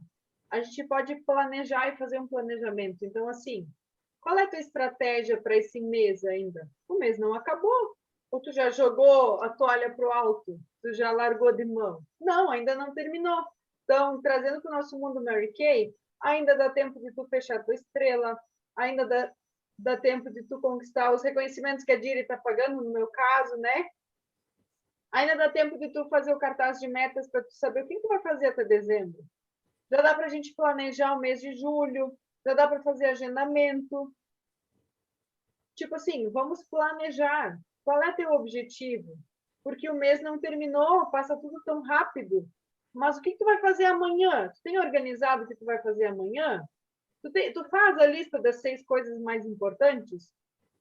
a gente pode planejar e fazer um planejamento. Então, assim, qual é a tua estratégia para esse mês ainda? O mês não acabou. Ou tu já jogou a toalha para o alto? Tu já largou de mão? Não, ainda não terminou. Então, trazendo para o nosso mundo Mary Kay, ainda dá tempo de tu fechar a tua estrela, ainda dá tempo de tu conquistar os reconhecimentos que a Diri está pagando, no meu caso, né? Ainda dá tempo de tu fazer o cartaz de metas para tu saber o que tu vai fazer até dezembro. Já dá para a gente planejar o mês de julho, já dá para fazer agendamento. Tipo assim, vamos planejar. Qual é teu objetivo? Porque o mês não terminou, passa tudo tão rápido. Mas o que tu vai fazer amanhã? Tu tem organizado o que tu vai fazer amanhã? Tu faz a lista das 6 coisas mais importantes?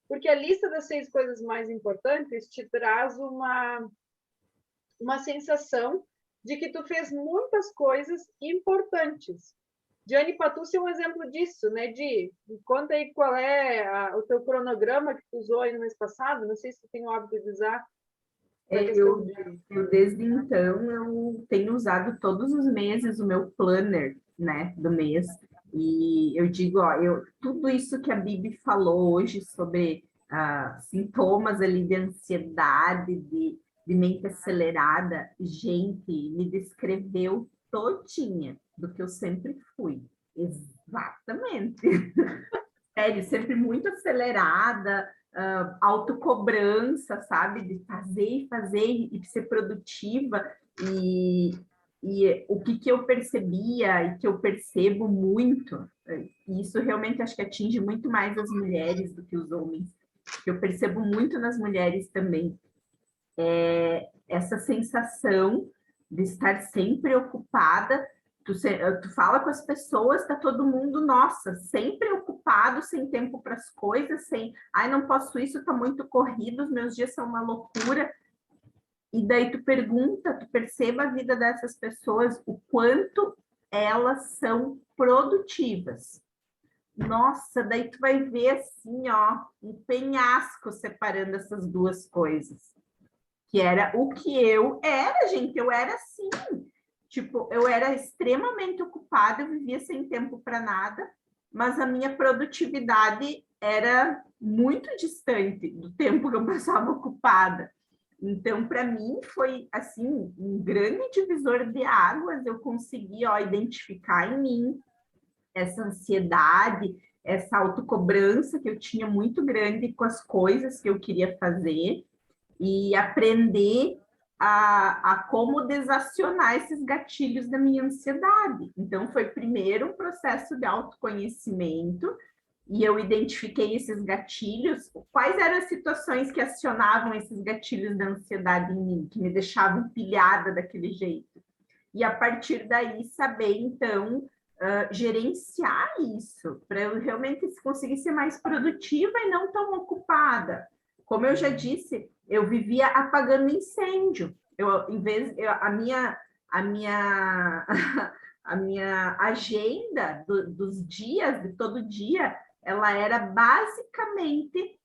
Porque a lista das 6 coisas mais importantes te traz uma sensação de que tu fez muitas coisas importantes. Diane Patucci é um exemplo disso, né, Di? Conta aí qual é o teu cronograma que tu usou aí no mês passado, não sei se tu tem o hábito de usar. Eu, desde então, eu tenho usado todos os meses o meu planner, né, do mês. E eu digo, ó, tudo isso que a Bibi falou hoje sobre sintomas ali de ansiedade, de mente acelerada, gente, me descreveu todinha do que eu sempre fui. Exatamente. Sério, sempre muito acelerada, autocobrança, sabe? De fazer e ser produtiva. E E o que eu percebia e que eu percebo muito, e isso realmente acho que atinge muito mais as mulheres do que os homens, que eu percebo muito nas mulheres também, essa sensação de estar sempre ocupada. Tu fala com as pessoas, tá todo mundo, nossa, sempre ocupado, sem tempo para as coisas, sem, ai, não posso isso, tá muito corrido, os meus dias são uma loucura. E daí tu pergunta, tu perceba a vida dessas pessoas, o quanto elas são produtivas. Nossa, daí tu vai ver assim, ó, um penhasco separando essas duas coisas. Que era o que eu era, gente, eu era assim. Tipo, eu era extremamente ocupada, eu vivia sem tempo para nada, mas a minha produtividade era muito distante do tempo que eu passava ocupada. Então, para mim, foi assim um grande divisor de águas. Eu consegui, ó, identificar em mim essa ansiedade, essa autocobrança que eu tinha muito grande com as coisas que eu queria fazer e aprender a como desacionar esses gatilhos da minha ansiedade. Então, foi primeiro um processo de autoconhecimento, e eu identifiquei esses gatilhos, quais eram as situações que acionavam esses gatilhos da ansiedade em mim, que me deixavam pilhada daquele jeito. E a partir daí saber, então, gerenciar isso, para eu realmente conseguir ser mais produtiva e não tão ocupada. Como eu já disse, eu vivia apagando incêndio. A minha a minha agenda dos dias, de todo dia, ela era basicamente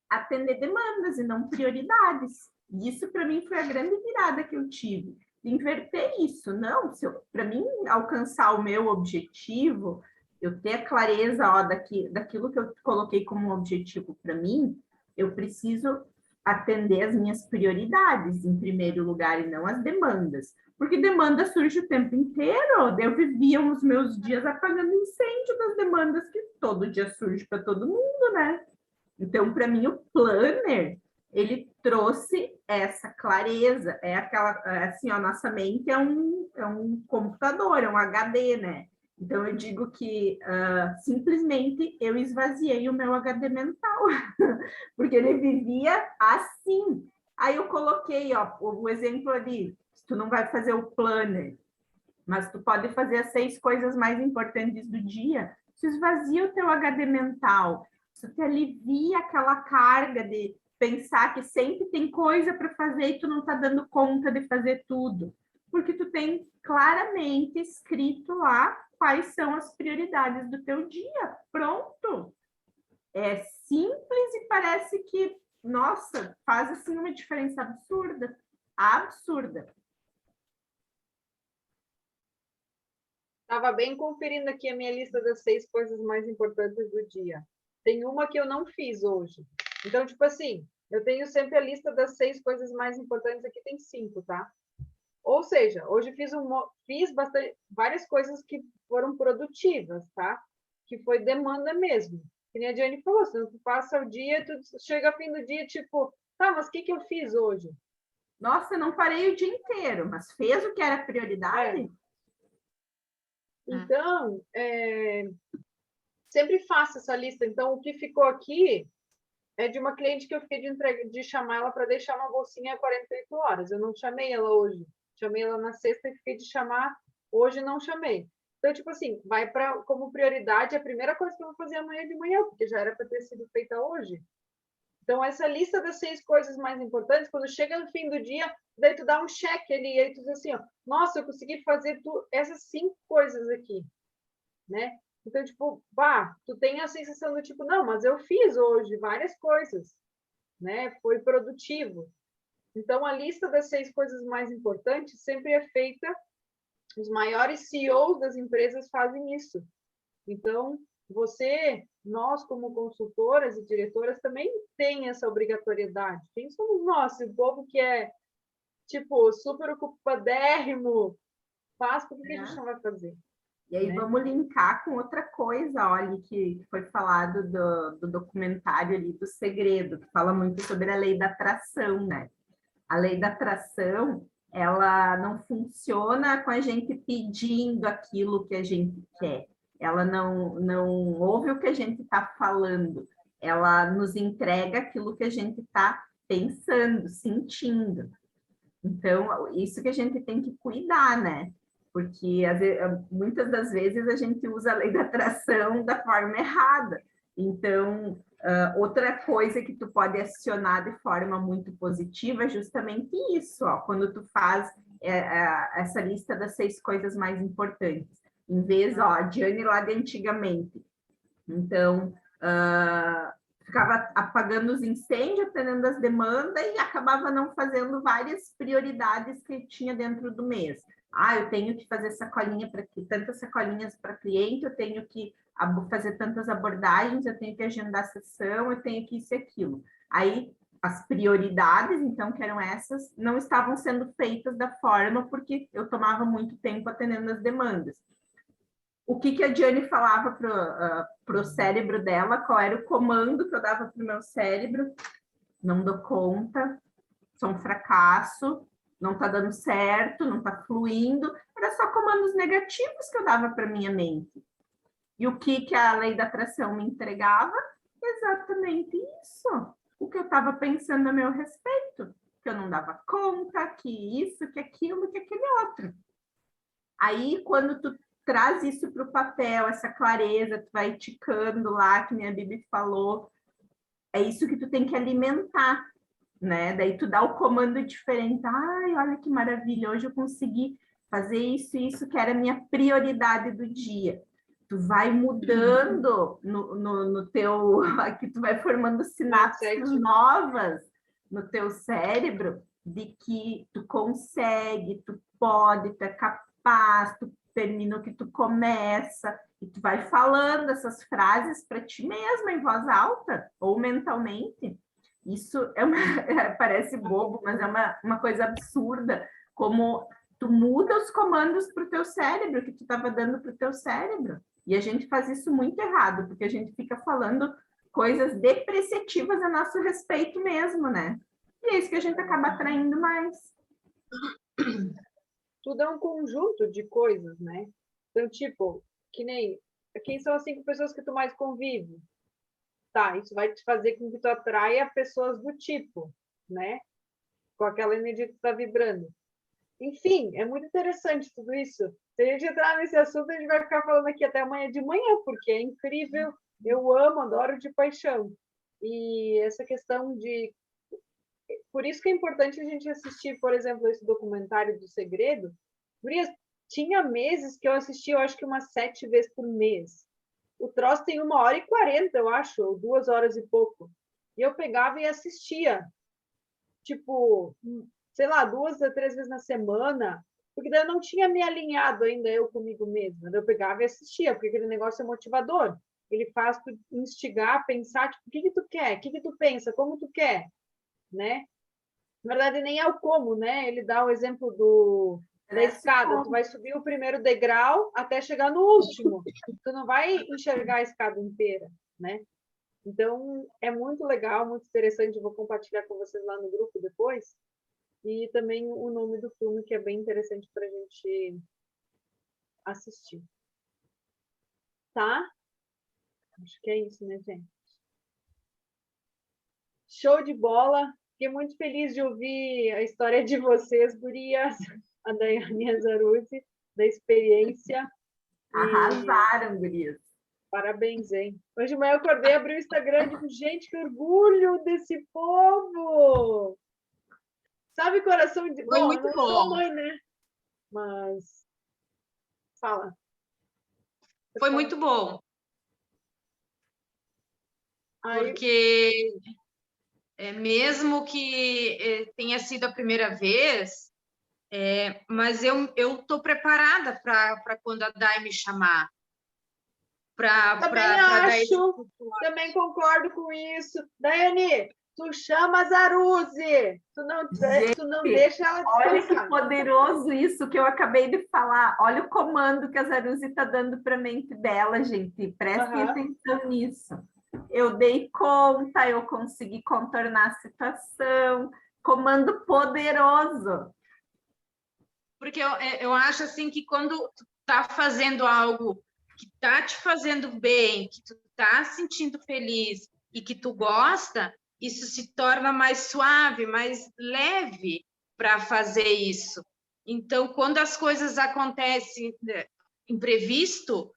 atender demandas e não prioridades. E isso, para mim, foi a grande virada que eu tive. Inverter isso. Não, para mim, alcançar o meu objetivo, eu ter a clareza daquilo que eu coloquei como objetivo para mim, eu preciso atender as minhas prioridades em primeiro lugar e não as demandas. Porque demanda surge o tempo inteiro. Eu vivia os meus dias apagando incêndio das demandas que todo dia surge para todo mundo, né? Então, para mim, o planner, ele trouxe essa clareza. É aquela, assim, a nossa mente é um computador, é um HD, né? Então, eu digo que simplesmente eu esvaziei o meu HD mental, porque ele vivia assim. Aí eu coloquei, ó, o exemplo ali, tu não vai fazer o planner, mas tu pode fazer as 6 coisas mais importantes do dia. Isso esvazia o teu HD mental, isso te alivia aquela carga de pensar que sempre tem coisa para fazer e tu não está dando conta de fazer tudo, porque tu tem claramente escrito lá quais são as prioridades do teu dia. Pronto. É simples e parece que, nossa, faz assim uma diferença absurda. Absurda. Estava bem conferindo aqui a minha lista das 6 coisas mais importantes do dia. Tem uma que eu não fiz hoje. Então, tipo assim, eu tenho sempre a lista das 6 coisas mais importantes, aqui tem 5, tá? Ou seja, hoje fiz várias coisas que foram produtivas, tá? Que foi demanda mesmo. Que nem a Diane falou, se tu passa o dia, tu chega ao fim do dia, tipo, tá, mas o que eu fiz hoje? Nossa, não parei o dia inteiro, mas fez o que era prioridade? Então, sempre faço essa lista. Então, o que ficou aqui é de uma cliente que eu fiquei de chamar ela para deixar uma bolsinha 48 horas. Eu não chamei ela hoje. Chamei ela na sexta e fiquei de chamar. Hoje não chamei. Então, tipo assim, vai para como prioridade a primeira coisa que eu vou fazer amanhã de manhã, porque já era para ter sido feita hoje. Então, essa lista das 6 coisas mais importantes, quando chega no fim do dia, daí tu dá um check ali, aí tu diz assim, ó, nossa, eu consegui fazer essas 5 coisas aqui, né? Então, tipo, tu tem a sensação do tipo, não, mas eu fiz hoje várias coisas, né? Foi produtivo. Então, a lista das 6 coisas mais importantes sempre é feita, os maiores CEOs das empresas fazem isso. Então, nós como consultoras e diretoras também tem essa obrigatoriedade. Quem somos nós? O povo que é, tipo, super ocupadérrimo, faz, por que a gente não vai fazer? E aí vamos linkar com outra coisa, olha, que foi falado do documentário ali do Segredo, que fala muito sobre a lei da atração, né? A lei da atração, ela não funciona com a gente pedindo aquilo que a gente quer. Ela não ouve o que a gente está falando. Ela nos entrega aquilo que a gente está pensando, sentindo. Então, isso que a gente tem que cuidar, né? Porque muitas das vezes a gente usa a lei da atração da forma errada. Então, outra coisa que tu pode acionar de forma muito positiva é justamente isso, ó, quando tu faz essa lista das 6 coisas mais importantes. Em vez, ó, a Diane lá de antigamente. Então, ficava apagando os incêndios, atendendo as demandas e acabava não fazendo várias prioridades que tinha dentro do mês. Eu tenho que fazer sacolinha para tantas sacolinhas para cliente, eu tenho que fazer tantas abordagens, eu tenho que agendar sessão, eu tenho que isso e aquilo. Aí, as prioridades, então, que eram essas, não estavam sendo feitas da forma porque eu tomava muito tempo atendendo as demandas. O que a Diane falava para o cérebro dela, qual era o comando que eu dava para o meu cérebro? Não dou conta, sou um fracasso, não está dando certo, não está fluindo. Era só comandos negativos que eu dava para minha mente. E o que a lei da atração me entregava? Exatamente isso. O que eu estava pensando a meu respeito. Que eu não dava conta, que isso, que aquilo, que aquele outro. Aí, quando tu traz isso para o papel, essa clareza, tu vai ticando lá, que minha Bibi falou, é isso que tu tem que alimentar, né? Daí tu dá o comando diferente. Olha que maravilha, hoje eu consegui fazer isso, que era a minha prioridade do dia. Tu vai mudando no teu... Aqui tu vai formando sinapses novas no teu cérebro de que tu consegue, tu pode, tu é capaz, tu termina o que tu começa, e tu vai falando essas frases para ti mesma em voz alta ou mentalmente. Isso parece bobo, mas é uma coisa absurda, como tu muda os comandos para o teu cérebro, que tu estava dando para o teu cérebro. E a gente faz isso muito errado, porque a gente fica falando coisas depreciativas a nosso respeito mesmo, né? E é isso que a gente acaba atraindo mais. Tudo é um conjunto de coisas, né? Então, tipo, quem são as 5 pessoas que tu mais convive? Tá, isso vai te fazer com que tu atraia pessoas do tipo, né? Com aquela energia que tu tá vibrando. Enfim, é muito interessante tudo isso. Se a gente entrar nesse assunto, a gente vai ficar falando aqui até amanhã de manhã, porque é incrível, eu amo, adoro de paixão. E essa questão de... Por isso que é importante a gente assistir, por exemplo, esse documentário do Segredo. Tinha meses que eu assistia, eu acho que umas 7 vezes por mês. O troço tem 1h40, eu acho, ou 2 horas e pouco. E eu pegava e assistia. Tipo, sei lá, 2 a 3 vezes na semana, porque daí eu não tinha me alinhado ainda eu comigo mesma. Eu pegava e assistia, porque aquele negócio é motivador. Ele faz tu instigar, pensar, tipo, o que tu quer? O que tu pensa? Como tu quer? Né? Na verdade, nem é o como, né? Ele dá o exemplo da escada. Tu vai subir o primeiro degrau até chegar no último. Tu não vai enxergar a escada inteira, né? Então, é muito legal, muito interessante. Eu vou compartilhar com vocês lá no grupo depois. E também o nome do filme, que é bem interessante para a gente assistir. Tá? Acho que é isso, né, gente? Show de bola! Fiquei muito feliz de ouvir a história de vocês, gurias, a Daiane e a Zaruzzi, da experiência. Arrasaram, gurias. Parabéns, hein? Hoje de manhã eu acordei, abri o Instagram e digo, gente, que orgulho desse povo! Sabe, coração de... Foi muito não bom. sou mãe, né? Mas... Fala. Foi muito bom. Aí... Porque mesmo que tenha sido a primeira vez, mas eu estou preparada para quando a Dai me chamar. Também concordo com isso. Daiane, tu chama a Zaruzzi. Tu não deixa ela descansar. Olha que poderoso isso que eu acabei de falar. Olha o comando que a Zaruzzi está dando para a mente dela, gente. Prestem atenção nisso. Eu dei conta, eu consegui contornar a situação. Comando poderoso. Porque eu acho assim que quando tu tá fazendo algo que tá te fazendo bem, que tu tá sentindo feliz e que tu gosta, isso se torna mais suave, mais leve para fazer isso. Então, quando as coisas acontecem imprevisto,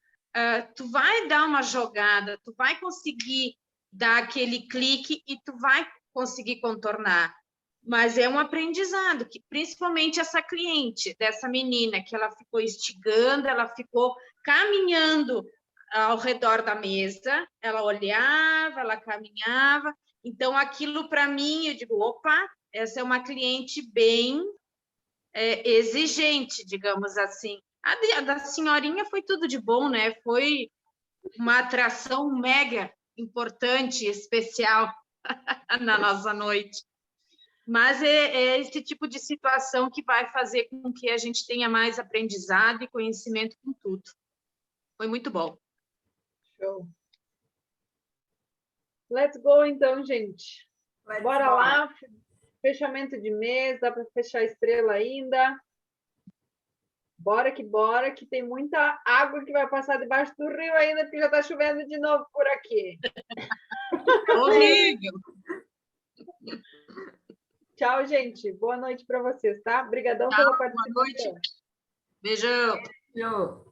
tu vai dar uma jogada, tu vai conseguir dar aquele clique e tu vai conseguir contornar. Mas é um aprendizado, que principalmente essa cliente dessa menina, que ela ficou instigando, ela ficou caminhando ao redor da mesa, ela olhava, ela caminhava. Então, aquilo para mim, eu digo, opa, essa é uma cliente bem exigente, digamos assim. A da senhorinha foi tudo de bom, né? Foi uma atração mega importante, especial na nossa noite. Mas é esse tipo de situação que vai fazer com que a gente tenha mais aprendizado e conhecimento com tudo. Foi muito bom. Show. Let's go, então, gente. Bora lá. Fechamento de mês, dá para fechar a estrela ainda. Bora, que tem muita água que vai passar debaixo do rio ainda, porque já está chovendo de novo por aqui. Horrível! Tchau, gente. Boa noite para vocês, tá? Obrigadão pela participação. Boa noite. Beijão. Beijo.